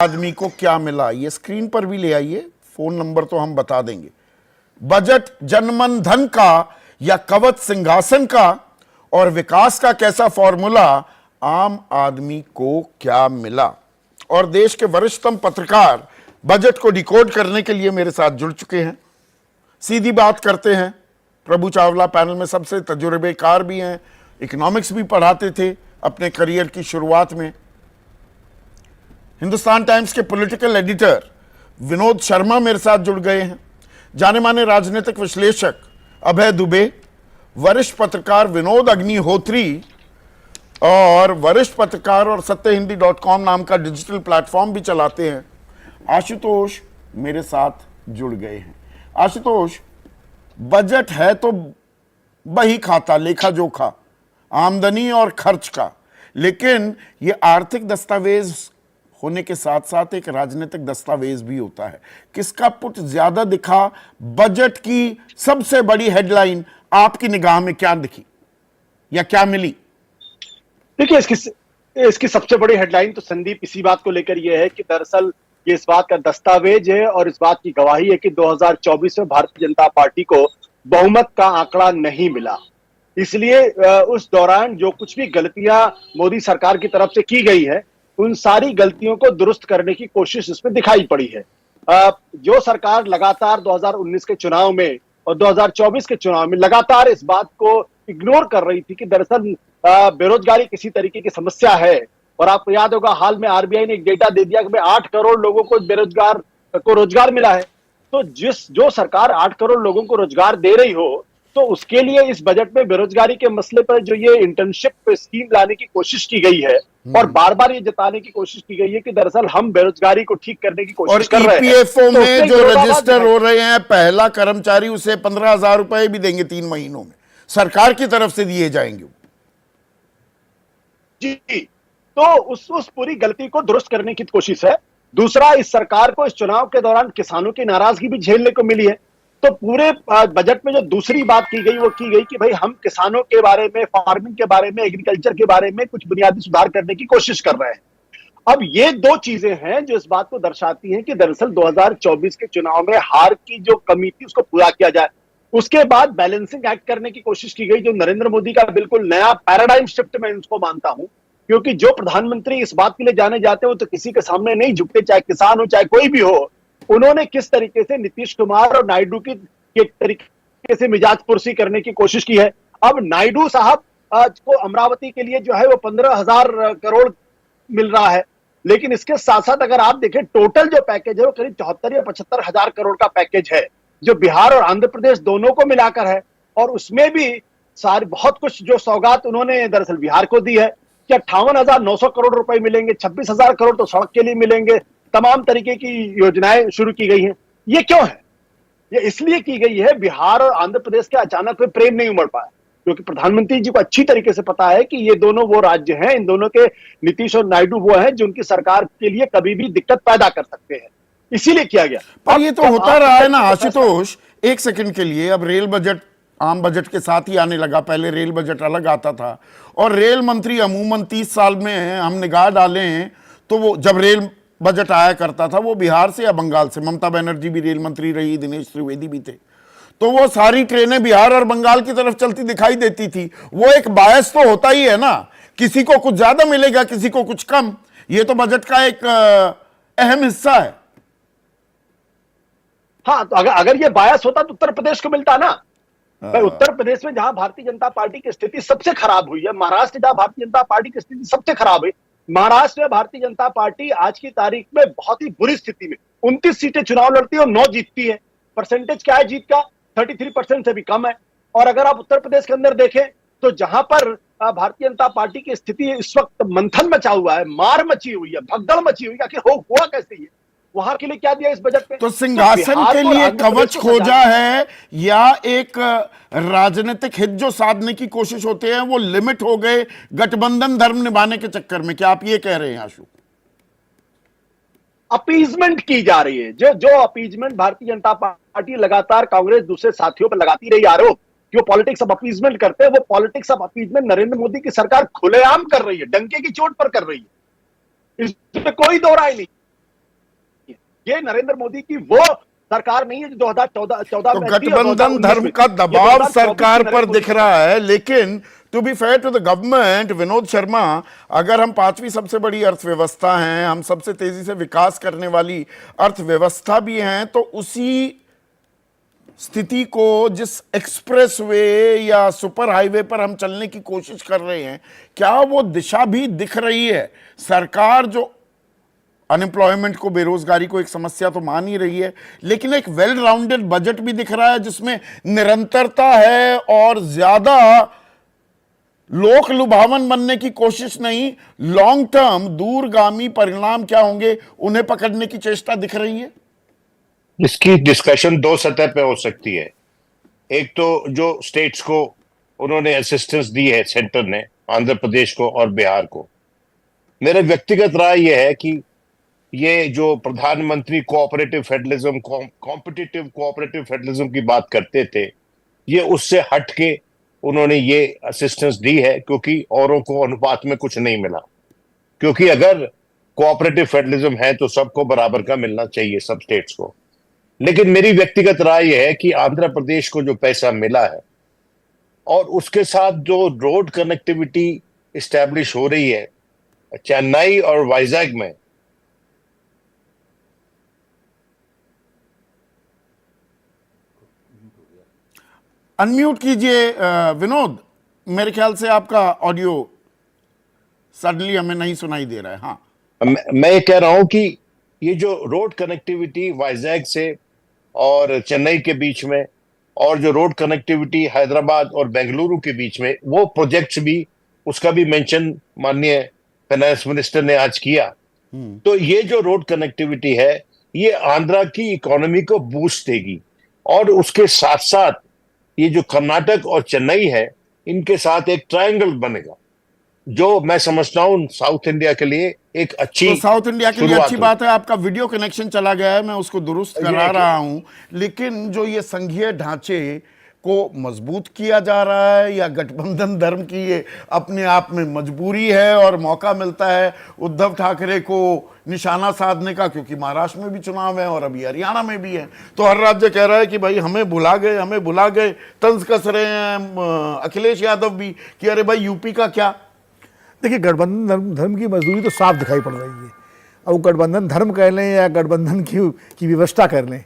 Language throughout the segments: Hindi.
आदमी को क्या मिला, ये स्क्रीन पर भी ले आइए, फोन नंबर तो हम बता देंगे। बजट जनमन धन का या कवच सिंहासन का, और विकास का कैसा फॉर्मूला, आम आदमी को क्या मिला। और देश के वरिष्ठतम पत्रकार बजट को डिकोड करने के लिए मेरे साथ जुड़ चुके हैं। सीधी बात करते हैं। प्रभु चावला पैनल में सबसे तजुर्बेकार भी हैं, इकोनॉमिक्स भी पढ़ाते थे अपने करियर की शुरुआत में। हिंदुस्तान टाइम्स के पॉलिटिकल एडिटर विनोद शर्मा मेरे साथ जुड़ गए हैं। जाने माने राजनीतिक विश्लेषक अभय दुबे, वरिष्ठ पत्रकार विनोद अग्निहोत्री और वरिष्ठ पत्रकार और सत्यहिंदी.com नाम का डिजिटल प्लेटफॉर्म भी चलाते हैं आशुतोष मेरे साथ जुड़ गए हैं। आशुतोष, बजट है तो बही खाता, लेखा जोखा, आमदनी और खर्च का, लेकिन यह आर्थिक दस्तावेज होने के साथ साथ एक राजनीतिक दस्तावेज भी होता है। किसका पुट ज्यादा दिखा? बजट की सबसे बड़ी हेडलाइन आपकी निगाह में क्या दिखी या क्या मिली? देखिए, इसकी सबसे बड़ी हेडलाइन तो संदीप इसी बात को लेकर यह है कि दरअसल ये इस बात का दस्तावेज है और इस बात की गवाही है कि 2024 में भारतीय जनता पार्टी को बहुमत का आंकड़ा नहीं मिला। इसलिए उस दौरान जो कुछ भी गलतियां मोदी सरकार की तरफ से की गई है, उन सारी गलतियों को दुरुस्त करने की कोशिश इसमें दिखाई पड़ी है। जो सरकार लगातार 2019 के चुनाव में और 2024 के चुनाव में लगातार इस बात को इग्नोर कर रही थी कि दरअसल बेरोजगारी किसी तरीके की समस्या है। और आपको याद होगा, हाल में आरबीआई ने एक डेटा दे दिया कि 8 करोड़ लोगों को रोजगार मिला है। तो जो सरकार 8 करोड़ लोगों को रोजगार दे रही हो, तो उसके लिए इस बजट में बेरोजगारी के मसले पर जो ये इंटर्नशिप स्कीम लाने की कोशिश की गई है और बार बार ये जताने की कोशिश की गई है कि दरअसल हम बेरोजगारी को ठीक करने की कोशिश कर रहे हैं। ईपीएफओ में जो रजिस्टर हो रहे हैं, पहला कर्मचारी उसे 15,000 रुपए भी देंगे 3 महीनों में, सरकार की तरफ से दिए जाएंगे। जी, तो उस पूरी गलती को दुरुस्त करने की कोशिश है। दूसरा, इस सरकार को इस चुनाव के दौरान किसानों की नाराजगी भी झेलने को मिली है। तो पूरे बजट में जो दूसरी बात की गई वो की गई कि भाई हम किसानों के बारे में, फार्मिंग के बारे में, एग्रीकल्चर के बारे में कुछ बुनियादी सुधार करने की कोशिश कर रहे हैं। अब ये दो चीजें हैं जो इस बात को दर्शाती हैं कि दरअसल 2024 के चुनाव में हार की जो कमी थी उसको पूरा किया जाए। उसके बाद बैलेंसिंग एक्ट करने की कोशिश की गई, जो नरेंद्र मोदी का बिल्कुल नया पैराडाइम शिफ्ट मैं उसको मानता हूं, क्योंकि जो प्रधानमंत्री इस बात के लिए जाने जाते हो तो किसी के सामने नहीं झुकते, चाहे किसान हो चाहे कोई भी हो। उन्होंने किस तरीके से नीतीश कुमार और नायडू की तरीके से मिजाज पुरसी करने की कोशिश की है। अब नायडू साहब को अमरावती के लिए जो है वो 15,000 करोड़ मिल रहा है, लेकिन इसके साथ साथ अगर आप देखें टोटल जो पैकेज है वो करीब 74 या 75,000 करोड़ का पैकेज है, जो बिहार और आंध्र प्रदेश दोनों को मिलाकर है। और उसमें भी सारी बहुत कुछ जो सौगात उन्होंने दरअसल बिहार को दी है कि 58,900 करोड़ रुपए मिलेंगे, 26,000 करोड़ तो सड़क के लिए मिलेंगे, तमाम तरीके की योजनाएं शुरू की गई हैं। ये क्यों है? ये इसलिए की गई है, बिहार और आंध्र प्रदेश के अचानक कोई प्रेम नहीं उमड़ पाया, क्योंकि प्रधानमंत्री जी को अच्छी तरीके से पता है कि ये दोनों वो राज्य हैं, इन दोनों के नीतीश और नायडू वो हैं जो उनकी सरकार के लिए कभी भी दिक्कत पैदा कर सकते हैं, इसीलिए किया गया। पर ये तो होता रहा है ना आशुतोष, एक सेकंड के लिए। अब रेल बजट आम बजट के साथ ही आने लगा, पहले रेल बजट अलग आता था। और रेल मंत्री अमूमन 30 साल में हम निगाह डालें तो वो जब रेल बजट आया करता था वो बिहार से या बंगाल से, ममता बनर्जी भी रेल मंत्री रही, दिनेश त्रिवेदी भी थे, तो वो सारी ट्रेनें बिहार और बंगाल की तरफ चलती दिखाई देती थी। वो एक बायस तो होता ही है ना, किसी को कुछ ज्यादा मिलेगा, किसी को कुछ कम। ये तो बजट का एक अहम हिस्सा है। हाँ, तो अगर ये बायस होता तो उत्तर प्रदेश को मिलता ना। उत्तर प्रदेश में जहां भारतीय जनता पार्टी की स्थिति सबसे खराब हुई है, महाराष्ट्र जहां भारतीय जनता पार्टी की स्थिति सबसे खराब हुई, महाराष्ट्र में भारतीय जनता पार्टी आज की तारीख में बहुत ही बुरी स्थिति में 29 सीटें चुनाव लड़ती है और 9 जीतती है। परसेंटेज क्या है जीत का? 33% से भी कम है। और अगर आप उत्तर प्रदेश के अंदर देखें तो जहां पर भारतीय जनता पार्टी की स्थिति इस वक्त मंथन मचा हुआ है, मार मची हुई है, भगदड़ मची हुई है, आखिर हुआ कैसे ये? वहां के लिए क्या दिया इस बजट में? तो सिंहासन के लिए कवच खोजा है या एक राजनीतिक हित जो साधने की कोशिश होते हैं वो लिमिट हो गए गठबंधन धर्म निभाने के चक्कर में? क्या आप ये कह रहे हैं आशु? अपीजमेंट की जा रही है, जो अपीजमेंट भारतीय जनता पार्टी लगातार कांग्रेस दूसरे साथियों पर लगाती रही आरोप कि वो पॉलिटिक्स ऑफ अपीजमेंट करते हैं, वो politics of appeasement Narendra Modi की सरकार खुलेआम कर रही है, डंके की चोट पर कर रही है, इसमें कोई दो राय नहीं। ये नरेंद्र मोदी की वो सरकार नहीं है जो 2014 तो में थी और गठबंधन 2019 धर्म में का थी। ये दबाव 2024 सरकार की पर नरेंद्र दिख मोदी रहा है, लेकिन to be fair to the government, Vinod Sharma, अगर हम पांचवी सबसे बड़ी अर्थव्यवस्था हैं, हम सबसे तेजी से विकास करने वाली अर्थव्यवस्था भी हैं, तो उसी स्थिति को जिस एक्सप्रेसवे या सुपर हाईवे पर हम चलने की कोशिश कर रहे हैं, क्या वो दिशा भी दिख रही है? सरकार जो अनएम्प्लॉयमेंट को, बेरोजगारी को एक समस्या तो मान ही रही है, लेकिन एक वेल राउंडेड बजट भी दिख रहा है जिसमें निरंतरता है और ज्यादा लोक लुभावन बनने की कोशिश नहीं, लॉन्ग टर्म दूरगामी परिणाम क्या होंगे उन्हें पकड़ने की चेष्टा दिख रही है। इसकी डिस्कशन दो सतह पे हो सकती है। एक तो जो स्टेट्स को उन्होंने असिस्टेंस दी है सेंटर ने, आंध्र प्रदेश को और बिहार को, मेरा व्यक्तिगत राय यह है कि ये जो प्रधानमंत्री cooperative federalism, competitive cooperative federalism की बात करते थे, ये उससे हट के उन्होंने ये असिस्टेंस दी है क्योंकि औरों को अनुपात में कुछ नहीं मिला। क्योंकि अगर कोऑपरेटिव फेडरलिज्म है तो सबको बराबर का मिलना चाहिए, सब स्टेट्स को। लेकिन मेरी व्यक्तिगत राय यह है कि आंध्र प्रदेश को जो पैसा मिला है और उसके साथ जो रोड कनेक्टिविटी इस्टेब्लिश हो रही है चेन्नई और वाइजैग में, अनम्यूट कीजिए विनोद, मेरे ख्याल से आपका ऑडियो सडनली हमें नहीं सुनाई दे रहा है। हाँ, मैं ये कह रहा हूं कि ये जो रोड कनेक्टिविटी वाइजैग से और चेन्नई के बीच में और जो रोड कनेक्टिविटी हैदराबाद और बेंगलुरु के बीच में, वो प्रोजेक्ट्स भी, उसका भी मेंशन माननीय फाइनेंस मिनिस्टर ने आज किया। तो ये जो रोड कनेक्टिविटी है ये आंध्रा की इकोनॉमी को बूस्ट देगी और उसके साथ साथ ये जो कर्नाटक और चेन्नई है इनके साथ एक ट्रायंगल बनेगा जो मैं समझता हूं साउथ इंडिया के लिए एक अच्छी, तो साउथ इंडिया के लिए अच्छी हुई। बात है। आपका वीडियो कनेक्शन चला गया है, मैं उसको दुरुस्त करा रहा हूं, लेकिन जो ये संघीय ढांचे को मजबूत किया जा रहा है या गठबंधन धर्म की ये अपने आप में मजबूरी है और मौका मिलता है उद्धव ठाकरे को निशाना साधने का, क्योंकि महाराष्ट्र में भी चुनाव है और अभी हरियाणा में भी है, तो हर राज्य कह रहा है कि भाई हमें भुला गए, हमें भुला गए। तंज कस रहे हैं अखिलेश यादव भी कि अरे भाई यूपी का क्या। देखिए, गठबंधन धर्म की मजदूरी तो साफ दिखाई पड़ रही है। अब वो गठबंधन धर्म कह लें या गठबंधन की व्यवस्था कर लें,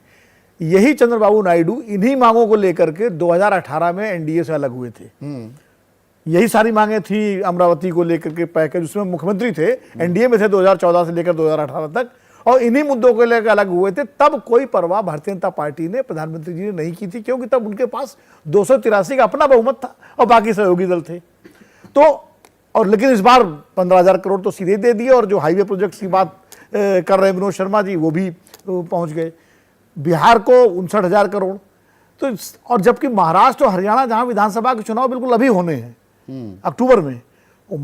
यही चंद्रबाबू नायडू इन्हीं मांगों को लेकर के 2018 में एनडीए से अलग हुए थे। यही सारी मांगे थी अमरावती को लेकर के पैकेज, उसमें मुख्यमंत्री थे, एनडीए में थे 2014 से लेकर 2018 तक, और इन्हीं मुद्दों को लेकर अलग हुए थे। तब कोई परवाह भारतीय जनता पार्टी ने, प्रधानमंत्री जी ने नहीं की थी, क्योंकि तब उनके पास 283 का अपना बहुमत था और बाकी सहयोगी दल थे। तो और लेकिन इस बार 15,000 करोड़ तो सीधे दे दिए, और जो हाईवे प्रोजेक्ट की बात कर रहे हैं विनोद शर्मा जी, वो भी पहुंच गए। बिहार को 59,000 करोड़। तो और जबकि महाराष्ट्र और हरियाणा जहां विधानसभा के चुनाव बिल्कुल अभी होने हैं अक्टूबर में,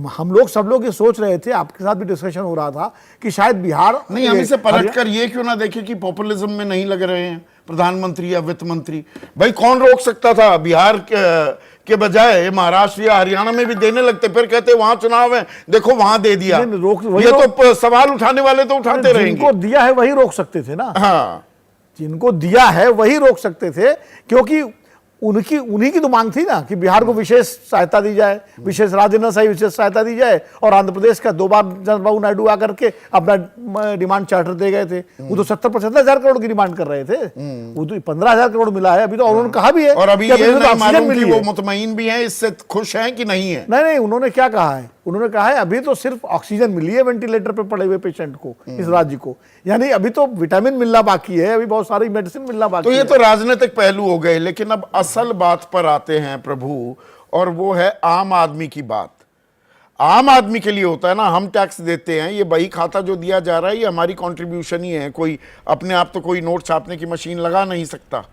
हम लोग सब लोग ये सोच रहे थे, आपके साथ भी डिस्कशन हो रहा था कि शायद बिहार नहीं, हम इसे पलट कर ये क्यों ना देखें कि पॉपुलिज्म में नहीं लग रहे हैं प्रधानमंत्री या वित्त मंत्री। भाई कौन रोक सकता था? बिहार के बजाय महाराष्ट्र या हरियाणा में भी देने लगते, फिर कहते वहां चुनाव है, देखो वहां दे दिया। ये तो सवाल उठाने वाले तो उठाते रहेंगे। जिनको दिया है वही रोक सकते थे ना। हाँ, जिनको दिया है वही रोक सकते थे, क्योंकि उन्हीं की तो मांग थी ना कि बिहार को विशेष सहायता दी जाए, विशेष राज्य न सही विशेष सहायता दी जाए, और आंध्र प्रदेश का 2 बार चंद्रबाबू नायडू आकर के अपना डिमांड चार्टर दे गए थे। वो तो 70-75,000 करोड़ की डिमांड कर रहे थे, वो तो 15,000 करोड़ मिला है अभी तो। उन्होंने कहा भी है, और अभी ये नहीं मालूम कि वो मुतमईन भी हैं, इससे खुश हैं कि नहीं है। नहीं, उन्होंने क्या कहा है? उन्होंने कहा है अभी तो सिर्फ ऑक्सीजन मिली है वेंटिलेटर पे पड़े हुए पेशेंट को इस राज्य को, यानी अभी तो विटामिन मिलना बाकी है, अभी बहुत सारी मेडिसिन मिलना बाकी है। तो ये है। तो राजनीतिक पहलू हो गए, लेकिन अब असल बात पर आते हैं प्रभु, और वो है आम आदमी की बात। आम आदमी के लिए होता है ना, हम टैक्स देते हैं, ये बही खाता जो दिया जा रहा है ये हमारी कंट्रीब्यूशन ही है, कोई अपने आप तो कोई नोट छापने की मशीन लगा नहीं सकता।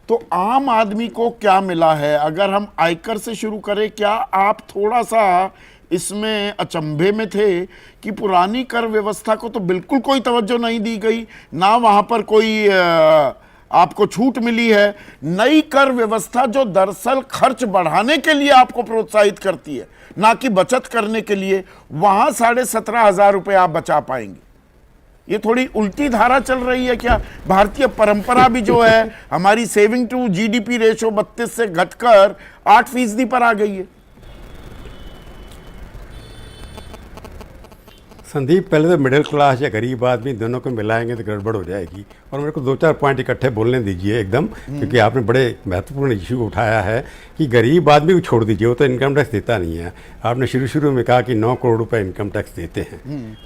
तो आम आदमी को क्या मिला है? अगर हम आयकर से शुरू करें, क्या आप थोड़ा सा इसमें अचंभे में थे कि पुरानी कर व्यवस्था को तो बिल्कुल कोई तवज्जो नहीं दी गई, ना वहां पर कोई आपको छूट मिली है। नई कर व्यवस्था जो दरअसल खर्च बढ़ाने के लिए आपको प्रोत्साहित करती है, ना कि बचत करने के लिए, वहां 17,500 रुपए आप बचा पाएंगे। ये थोड़ी उल्टी धारा चल रही है क्या? भारतीय परंपरा भी जो है हमारी सेविंग टू जीडीपी रेशो 32 से घटकर 8% पर आ गई है। संदीप, पहले तो मिडिल क्लास या गरीब आदमी दोनों को मिलाएंगे तो गड़बड़ हो जाएगी। और मेरे को 2-4 पॉइंट इकट्ठे बोलने दीजिए एकदम, क्योंकि आपने बड़े महत्वपूर्ण इश्यू उठाया है कि गरीब आदमी को छोड़ दीजिए, वो तो इनकम टैक्स देता नहीं है। आपने शुरू में कहा कि 9 करोड़ रुपए इनकम टैक्स देते हैं।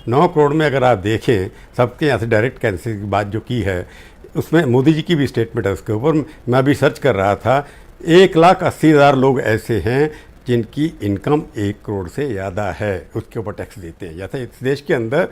9 करोड़ में अगर आप देखें, सबके यहाँ से डायरेक्ट कैंसिल की बात जो की है, उसमें मोदी जी की भी स्टेटमेंट है उसके ऊपर। मैं अभी सर्च कर रहा था, 1,80,000 लोग ऐसे हैं जिनकी इनकम 1 करोड़ से ज़्यादा है, उसके ऊपर टैक्स देते हैं। जैसे इस देश के अंदर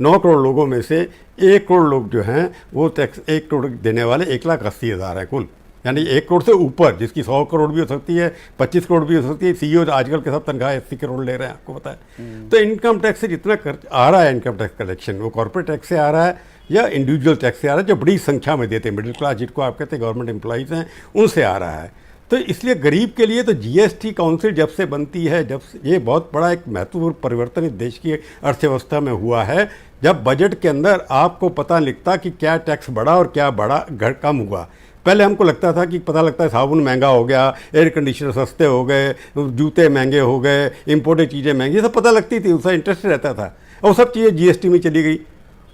9 करोड़ लोगों में से 1 करोड़ लोग जो हैं वो टैक्स 1 करोड़ देने वाले 1,80,000 हैं कुल, यानी 1 करोड़ से ऊपर, जिसकी 100 करोड़ भी हो सकती है, 25 करोड़ भी हो सकती है। सीईओ आजकल के सब तनख्वाह 80 करोड़ ले रहे हैं, आपको पता है। तो इनकम टैक्स से जितना आ रहा है इनकम टैक्स कलेक्शन, वो कॉर्पोरेट टैक्स से आ रहा है या इंडिविजुअल टैक्स से आ रहा है, जो बड़ी संख्या में देते हैं मिडिल क्लास, जिनको आप कहते हैं गवर्नमेंट एम्प्लॉइज़ हैं, उनसे आ रहा है। तो इसलिए गरीब के लिए तो जीएसटी काउंसिल जब से बनती है, जब से ये बहुत बड़ा एक महत्वपूर्ण परिवर्तन इस देश की अर्थव्यवस्था में हुआ है, जब बजट के अंदर आपको पता लिखता कि क्या टैक्स बढ़ा और क्या बढ़ा कम हुआ। पहले हमको लगता था कि पता लगता है साबुन महंगा हो गया, एयर कंडीशनर सस्ते हो गए, जूते महंगे हो गए, इंपोर्टेड चीज़ें महंगी, ये सब पता लगती थी, उसका इंटरेस्ट रहता था, और सब चीज़ें जीएसटी में चली गई।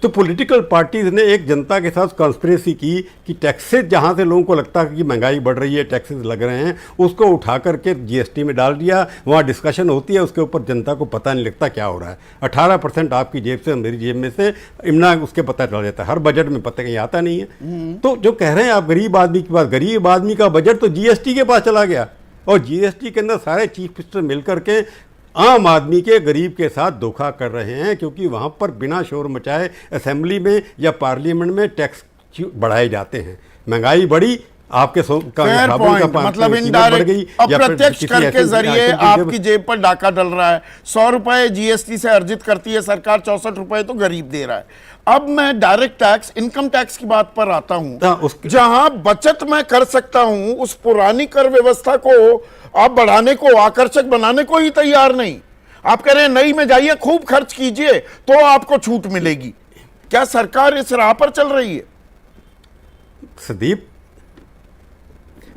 तो पॉलिटिकल पार्टीज ने एक जनता के साथ कॉन्स्पिरेसी की कि टैक्सेस जहाँ से लोगों को लगता है कि महंगाई बढ़ रही है, टैक्सेस लग रहे हैं, उसको उठा करके जीएसटी में डाल दिया। वहाँ डिस्कशन होती है, उसके ऊपर जनता को पता नहीं लगता क्या हो रहा है। 18% आपकी जेब से मेरी जेब में से इमना उसके पता चल जाता है, हर बजट में पता कहीं आता नहीं है। तो जो कह रहे हैं आप गरीब आदमी की बात, गरीब आदमी का बजट तो जीएसटी के पास चला गया, और जीएसटी के अंदर सारे चीफ मिनिस्टर मिलकर के आम आदमी के, गरीब के साथ धोखा कर रहे हैं, क्योंकि वहाँ पर बिना शोर मचाए असेंबली में या पार्लियामेंट में टैक्स बढ़ाए जाते हैं। महंगाई बढ़ी, आपके मतलब इनडायरेक्ट अप्रत्यक्ष कर के जरिए आपकी जेब पर डाका डल रहा है। 100 रुपए जीएसटी से अर्जित करती है सरकार, 64 रुपए तो गरीब दे रहा है। अब मैं डायरेक्ट टैक्स, इनकम टैक्स की बात पर आता हूं, जहां बचत मैं कर सकता हूं, उस पुरानी कर व्यवस्था को आप बढ़ाने को, आकर्षक बनाने को ही तैयार नहीं। आप कह रहे हैं नई में जाइए, खूब खर्च कीजिए तो आपको छूट मिलेगी। क्या सरकार इस राह पर चल रही है?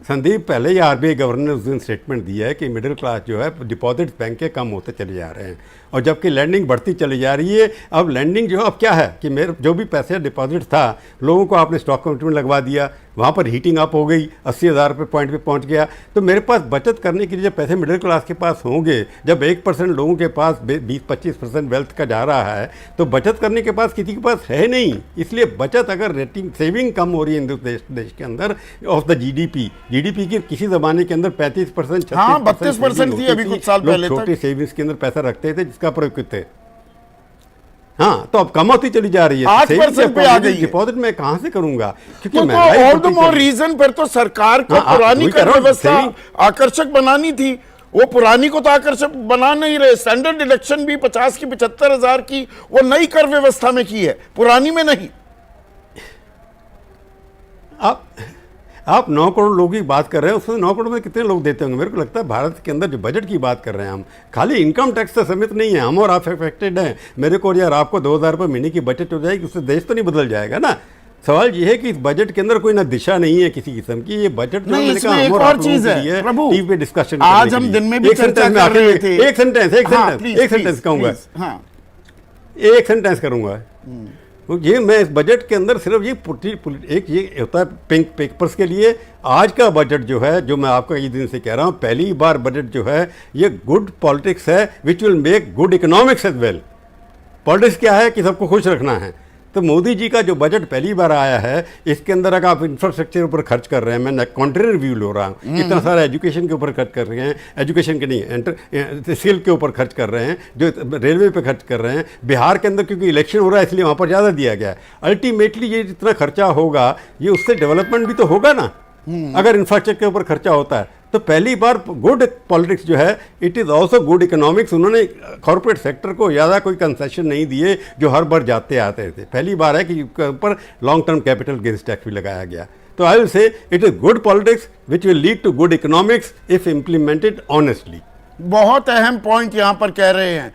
संदीप, पहले ही आरबीआई गवर्नर ने उस दिन स्टेटमेंट दिया है कि मिडिल क्लास जो है डिपॉजिट बैंक के कम होते चले जा रहे हैं, और जबकि लैंडिंग बढ़ती चली जा रही है। अब लैंडिंग जो अब क्या है कि मेरे जो भी पैसे डिपॉजिट था, लोगों को आपने स्टॉक कमिटमेंट लगवा दिया, वहाँ पर हीटिंग अप हो गई, 80,000 रुपये पॉइंट पे पहुँच गया। तो मेरे पास बचत करने के लिए जब पैसे मिडिल क्लास के पास होंगे, जब 1% लोगों के पास 20-25% वेल्थ का जा रहा है, तो बचत करने के पास किसी के पास है नहीं। इसलिए बचत, अगर रेटिंग सेविंग कम हो रही है देश के अंदर ऑफ द जीडीपी की किसी ज़माने के अंदर 35%, 32% थी अभी कुछ साल पहले तक। छोटी सेविंग्स के अंदर पैसा रखते थे जिसका प्रयोग करते। हाँ, तो अब कम होती चली जा रही है, 8% पे आ गई है। डिपॉजिट मैं कहां से करूंगा, क्योंकि तो ऑल द मोर रीजन फिर तो सरकार को पुरानी कर व्यवस्था आकर्षक बनानी थी। वो पुरानी को तो आकर्षक बना नहीं रहे। स्टैंडर्ड डिडक्शन भी 50 की 75,000 की वो नई कर व्यवस्था में की है, पुरानी में नहीं। आप 9 करोड़ लोगों की बात कर रहे हैं, उसमें 9 करोड़ में कितने लोग देते होंगे? मेरे को लगता है भारत के अंदर जो बजट की बात कर रहे हैं हम, खाली इनकम टैक्स से सीमित नहीं है। हम और आप अफेक्टेड हैं। मेरे को यार आपको 2,000 रुपये महीने की बचत हो जाएगी, उससे देश तो नहीं बदल जाएगा ना। सवाल ये है कि इस बजट के अंदर कोई ना दिशा नहीं है किसी किस्म की। ये बजट नहीं, इसमें एक और चीज है प्रभु, टीवी पे डिस्कशन आज हम दिन में भी चर्चा कर रहे थे। एक सेंटेंस कहूंगा, एक सेंटेंस करूंगा। ये मैं इस बजट के अंदर सिर्फ एक ये होता है पिंक पेपर्स के लिए। आज का बजट जो है, जो मैं आपको ये दिन से कह रहा हूँ, पहली बार बजट जो है ये गुड पॉलिटिक्स है, which will make good economics as well. Politics क्या है कि सबको खुश रखना है। तो मोदी जी का जो बजट पहली बार आया है, इसके अंदर अगर आप इंफ्रास्ट्रक्चर ऊपर खर्च कर रहे हैं, मैं कॉन्ट्रेरी रिव्यू ले रहा हूँ, इतना सारा एजुकेशन के ऊपर खर्च कर रहे हैं, एजुकेशन के नहीं स्किल के ऊपर खर्च कर रहे हैं, जो रेलवे पे खर्च कर रहे हैं। बिहार के अंदर क्योंकि इलेक्शन हो रहा है इसलिए वहाँ पर ज़्यादा दिया गया है। अल्टीमेटली ये जितना खर्चा होगा, ये उससे डेवलपमेंट भी तो होगा ना, अगर इंफ्रास्ट्रक्चर के ऊपर खर्चा होता है। तो पहली बार गुड पॉलिटिक्स जो है, it is also good economics. उन्होंने कॉर्पोरेट सेक्टर को ज़्यादा कोई कंसेशन नहीं दिए जो हर बार जाते आते थे। पहली बार है कि ऊपर long term capital gains tax भी लगाया गया। तो I will say it is good politics which will lead to good economics if implemented honestly. बहुत अहम पॉइंट यहां पर कह रहे हैं।